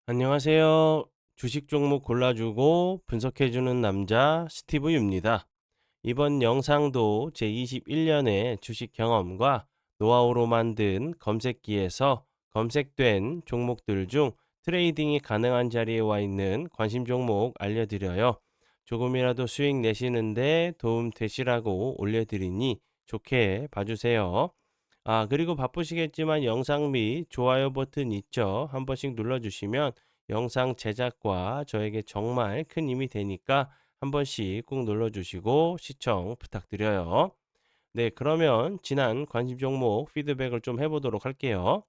안녕하세요. 주식 종목 골라주고 분석해주는 남자 스티브 유입니다. 이번 영상도 제21년의 주식 경험과 노하우로 만든 검색기에서 검색된 종목들 중 트레이딩이 가능한 자리에 와 있는 관심 종목 알려드려요. 조금이라도 수익 내시는데 도움 되시라고 올려드리니 좋게 봐주세요. 그리고 바쁘시겠지만 영상 및 좋아요 버튼 있죠? 한 번씩 눌러주시면 영상 제작과 저에게 정말 큰 힘이 되니까 한 번씩 꼭 눌러주시고 시청 부탁드려요. 네, 그러면 지난 관심 종목 피드백을 좀 해보도록 할게요.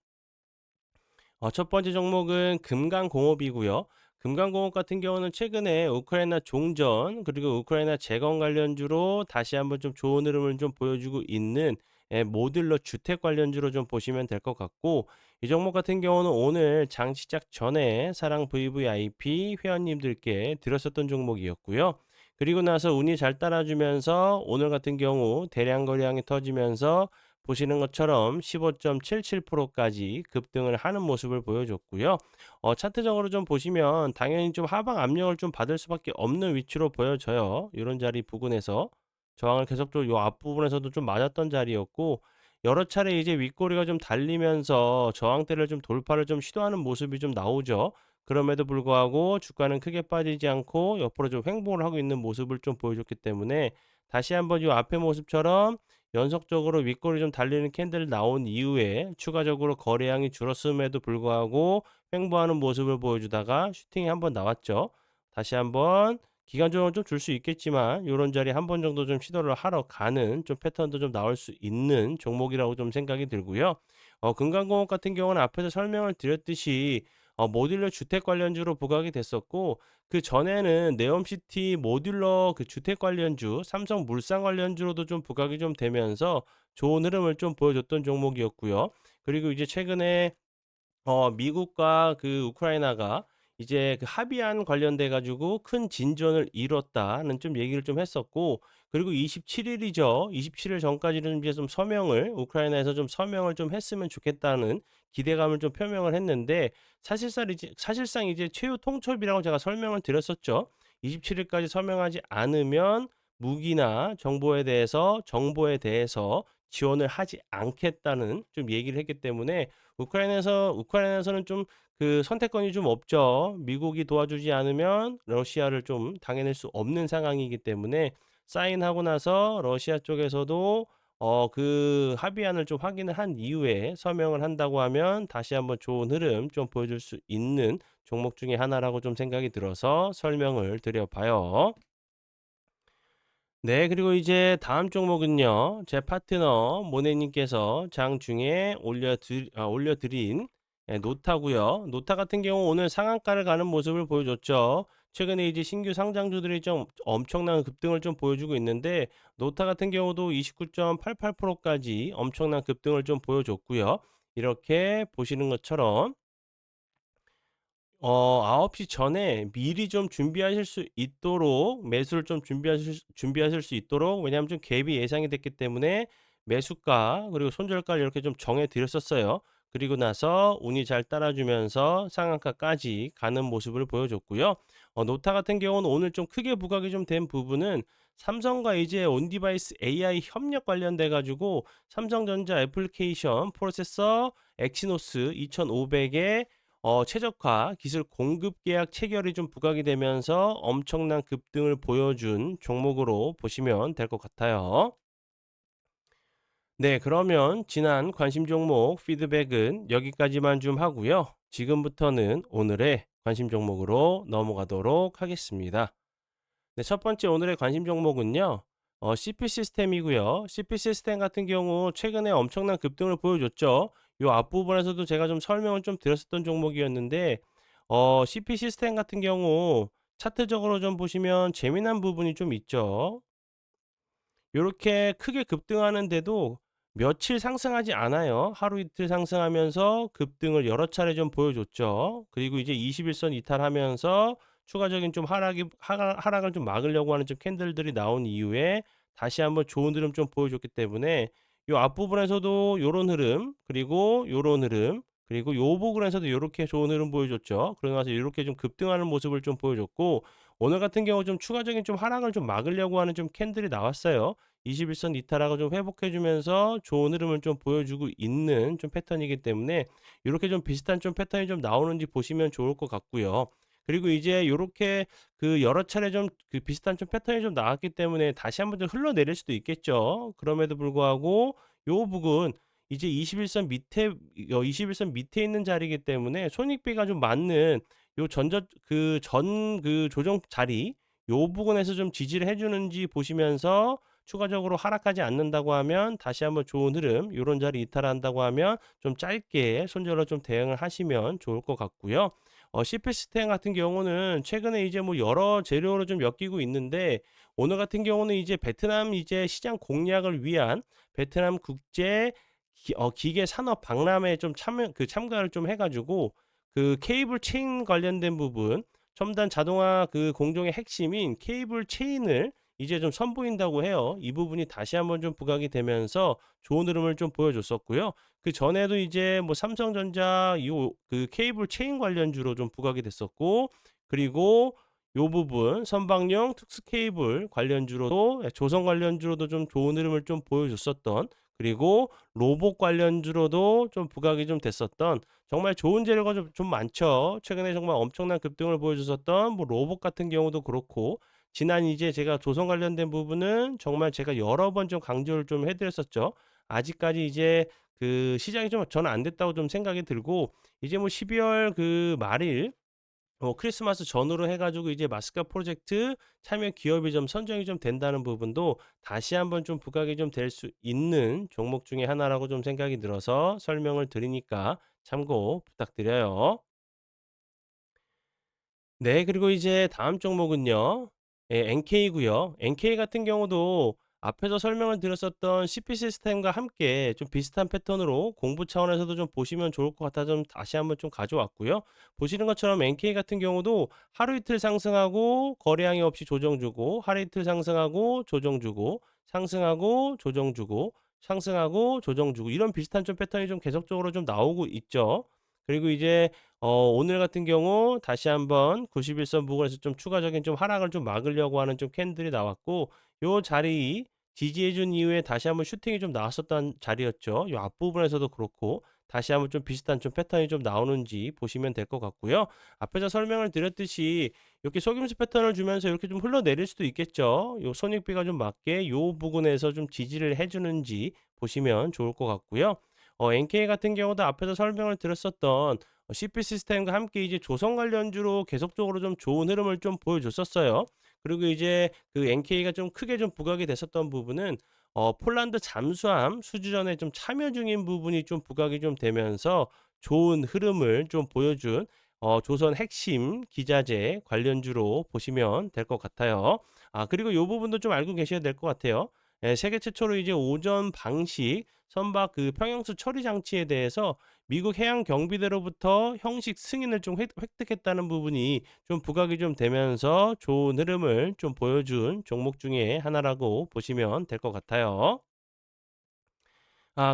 첫 번째 종목은 금강공업이고요. 금강공업 같은 경우는 최근에 우크라이나 종전 그리고 우크라이나 재건 관련주로 다시 한번 좀 좋은 흐름을 좀 보여주고 있는 모듈러 주택 관련주로 좀 보시면 될 것 같고, 이 종목 같은 경우는 오늘 장 시작 전에 사랑 VVIP 회원님들께 드렸었던 종목이었고요. 그리고 나서 운이 잘 따라주면서 오늘 같은 경우 대량 거래량이 터지면서 보시는 것처럼 15.77%까지 급등을 하는 모습을 보여줬고요. 차트적으로 좀 보시면 당연히 좀 하방 압력을 좀 받을 수밖에 없는 위치로 보여져요. 이런 자리 부근에서 저항을 계속적으로 요 앞부분에서도 좀 맞았던 자리였고, 여러 차례 이제 윗꼬리가 좀 달리면서 저항대를 좀 돌파를 좀 시도하는 모습이 좀 나오죠. 그럼에도 불구하고 주가는 크게 빠지지 않고 옆으로 좀 횡보를 하고 있는 모습을 좀 보여줬기 때문에 다시 한번 이 앞의 모습처럼 연속적으로 윗골이 좀 달리는 캔들 나온 이후에 추가적으로 거래량이 줄었음에도 불구하고 횡보하는 모습을 보여주다가 슈팅이 한번 나왔죠. 다시 한번 기간적으로 좀 줄 수 있겠지만 요런 자리에 한 번 정도 좀 시도를 하러 가는 좀 패턴도 좀 나올 수 있는 종목이라고 좀 생각이 들고요. 금강공업 같은 경우는 앞에서 설명을 드렸듯이 모듈러 주택 관련주로 부각이 됐었고, 그전에는 네옴시티 모듈러 그 주택 관련주, 삼성물산 관련주로도 좀 부각이 좀 되면서 좋은 흐름을 좀 보여줬던 종목이었고요. 그리고 이제 최근에 미국과 그 우크라이나가 이제 그 합의안 관련돼 가지고 큰 진전을 이뤘다는 좀 얘기를 좀 했었고, 그리고 27 일이죠. 27일 전까지는 이제 좀 서명을 우크라이나에서 좀 서명을 좀 했으면 좋겠다는 기대감을 좀 표명을 했는데, 사실상 이제 최후 통첩이라고 제가 설명을 드렸었죠. 27 일까지 서명하지 않으면 무기나 정보에 대해서 지원을 하지 않겠다는 좀 얘기를 했기 때문에 우크라이나에서는 좀 그 선택권이 좀 없죠. 미국이 도와주지 않으면 러시아를 좀 당해낼 수 없는 상황이기 때문에 사인하고 나서 러시아 쪽에서도 그 합의안을 좀 확인을 한 이후에 서명을 한다고 하면 다시 한번 좋은 흐름 좀 보여줄 수 있는 종목 중에 하나라고 좀 생각이 들어서 설명을 드려 봐요. 네, 그리고 이제 다음 종목은요. 제 파트너 모네님께서 장중에 올려드린 노타고요. 노타 같은 경우 오늘 상한가를 가는 모습을 보여줬죠. 최근에 이제 신규 상장주들이 좀 엄청난 급등을 좀 보여주고 있는데, 노타 같은 경우도 29.88%까지 엄청난 급등을 좀 보여줬고요. 이렇게 보시는 것처럼 9시 전에 미리 좀 준비하실 수 있도록 매수를 좀 준비하실 수 있도록, 왜냐하면 좀 갭이 예상이 됐기 때문에 매수가 그리고 손절가를 이렇게 좀 정해 드렸었어요. 그리고 나서 운이 잘 따라주면서 상한가까지 가는 모습을 보여줬고요. 노타 같은 경우는 오늘 좀 크게 부각이 좀 된 부분은 삼성과 이제 온디바이스 AI 협력 관련돼 가지고 삼성전자 애플리케이션 프로세서 엑시노스 2500에 최적화 기술 공급 계약 체결이 좀 부각이 되면서 엄청난 급등을 보여준 종목으로 보시면 될 것 같아요. 네, 그러면 지난 관심 종목 피드백은 여기까지만 좀 하고요. 지금부터는 오늘의 관심 종목으로 넘어가도록 하겠습니다. 네, 첫 번째 오늘의 관심 종목은요. CP 시스템이고요. CP 시스템 같은 경우 최근에 엄청난 급등을 보여줬죠. 요 앞부분에서도 제가 좀 설명을 좀 드렸었던 종목이었는데, CP 시스템 같은 경우 차트적으로 좀 보시면 재미난 부분이 좀 있죠. 요렇게 크게 급등하는데도 며칠 상승하지 않아요. 하루 이틀 상승하면서 급등을 여러 차례 좀 보여줬죠. 그리고 이제 21선 이탈하면서 추가적인 좀 하락을 좀 막으려고 하는 좀 캔들들이 나온 이후에 다시 한번 좋은 흐름 좀 보여줬기 때문에 요 앞부분에서도 요런 흐름, 그리고 요런 흐름, 그리고 요 부분에서도 요렇게 좋은 흐름 보여줬죠. 그러고 나서 요렇게 좀 급등하는 모습을 좀 보여줬고, 오늘 같은 경우 좀 추가적인 좀 하락을 좀 막으려고 하는 좀 캔들이 나왔어요. 21선 이탈하고 좀 회복해 주면서 좋은 흐름을 좀 보여주고 있는 좀 패턴이기 때문에 요렇게 좀 비슷한 좀 패턴이 좀 나오는지 보시면 좋을 것 같고요. 그리고 이제 요렇게 그 여러 차례 좀 그 비슷한 좀 패턴이 좀 나왔기 때문에 다시 한번 좀 흘러내릴 수도 있겠죠. 그럼에도 불구하고 요 부분 이제 21선 밑에 21선 밑에 있는 자리이기 때문에 손익비가 좀 맞는 요 전 그 조정 자리, 요 부분에서 좀 지지를 해 주는지 보시면서 추가적으로 하락하지 않는다고 하면 다시 한번 좋은 흐름, 요런 자리 이탈한다고 하면 좀 짧게 손절로 좀 대응을 하시면 좋을 것 같고요. CP스텐 같은 경우는 최근에 이제 뭐 여러 재료로 좀 엮이고 있는데, 오늘 같은 경우는 이제 베트남 이제 시장 공략을 위한 베트남 국제 기계 산업 박람회에 좀 참가를 좀 해 가지고 그 케이블 체인 관련된 부분, 첨단 자동화 그 공정의 핵심인 케이블 체인을 이제 좀 선보인다고 해요. 이 부분이 다시 한번 좀 부각이 되면서 좋은 흐름을 좀 보여줬었고요. 그전에도 이제 뭐 삼성전자 요 그 케이블 체인 관련주로 좀 부각이 됐었고, 그리고 요 부분 선박용 특수 케이블 관련주로도, 조선 관련주로도 좀 좋은 흐름을 좀 보여줬었던, 그리고 로봇 관련주로도 좀 부각이 좀 됐었던 정말 좋은 재료가 좀 많죠. 최근에 정말 엄청난 급등을 보여줬었던 뭐 로봇 같은 경우도 그렇고, 지난 이제 제가 조선 관련된 부분은 정말 제가 여러 번 좀 강조를 좀 해 드렸었죠. 아직까지 이제 그 시장이 좀 저는 안 됐다고 좀 생각이 들고, 이제 뭐 12월 그 말일 크리스마스 전후로 해 가지고 이제 마스크 프로젝트 참여 기업이 좀 선정이 좀 된다는 부분도 다시 한번 좀 부각이 좀 될 수 있는 종목 중에 하나라고 좀 생각이 들어서 설명을 드리니까 참고 부탁드려요. 네. 그리고 이제 다음 종목은요. 예, NK고요. NK 같은 경우도 앞에서 설명을 드렸었던 CP 시스템과 함께 좀 비슷한 패턴으로 공부 차원에서도 좀 보시면 좋을 것 같아서 좀 다시 한번 좀 가져왔고요. 보시는 것처럼 NK 같은 경우도 하루 이틀 상승하고 거래량이 없이 조정 주고, 하루 이틀 상승하고 조정 주고, 상승하고 조정 주고, 상승하고 조정 주고, 이런 비슷한 좀 패턴이 좀 계속적으로 좀 나오고 있죠. 그리고 이제 오늘 같은 경우 다시 한번 91선 부근에서 좀 추가적인 좀 하락을 좀 막으려고 하는 좀 캔들이 나왔고, 요 자리 지지해 준 이후에 다시 한번 슈팅이 좀 나왔었던 자리였죠. 요 앞부분에서도 그렇고 다시 한번 좀 비슷한 좀 패턴이 좀 나오는지 보시면 될 것 같고요. 앞에서 설명을 드렸듯이 이렇게 속임수 패턴을 주면서 이렇게 좀 흘러내릴 수도 있겠죠. 요 손익비가 좀 맞게 요 부분에서 좀 지지를 해 주는지 보시면 좋을 것 같고요. NK 같은 경우도 앞에서 설명을 드렸었던 CP 시스템과 함께 이제 조선 관련주로 계속적으로 좀 좋은 흐름을 좀 보여줬었어요. 그리고 이제 그 NK가 좀 크게 좀 부각이 됐었던 부분은 폴란드 잠수함 수주전에 좀 참여 중인 부분이 좀 부각이 좀 되면서 좋은 흐름을 좀 보여준 조선 핵심 기자재 관련주로 보시면 될 것 같아요. 그리고 요 부분도 좀 알고 계셔야 될 것 같아요. 예, 세계 최초로 이제 오전 방식 선박 그 평형수 처리 장치에 대해서 미국 해양 경비대로부터 형식 승인을 좀 획득했다는 부분이 좀 부각이 좀 되면서 좋은 흐름을 좀 보여준 종목 중에 하나라고 보시면 될 것 같아요.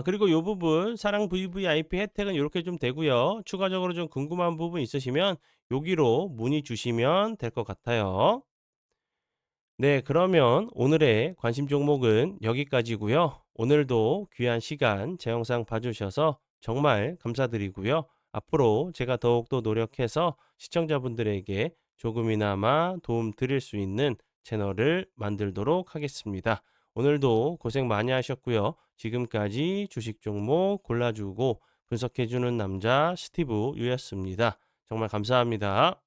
그리고 요 부분 사랑 VVIP 혜택은 요렇게 좀 되고요. 추가적으로 좀 궁금한 부분 있으시면 여기로 문의 주시면 될 것 같아요. 네, 그러면 오늘의 관심 종목은 여기까지고요. 오늘도 귀한 시간 제 영상 봐주셔서 정말 감사드리고요. 앞으로 제가 더욱더 노력해서 시청자분들에게 조금이나마 도움 드릴 수 있는 채널을 만들도록 하겠습니다. 오늘도 고생 많이 하셨고요. 지금까지 주식 종목 골라주고 분석해주는 남자 스티브 유였습니다. 정말 감사합니다.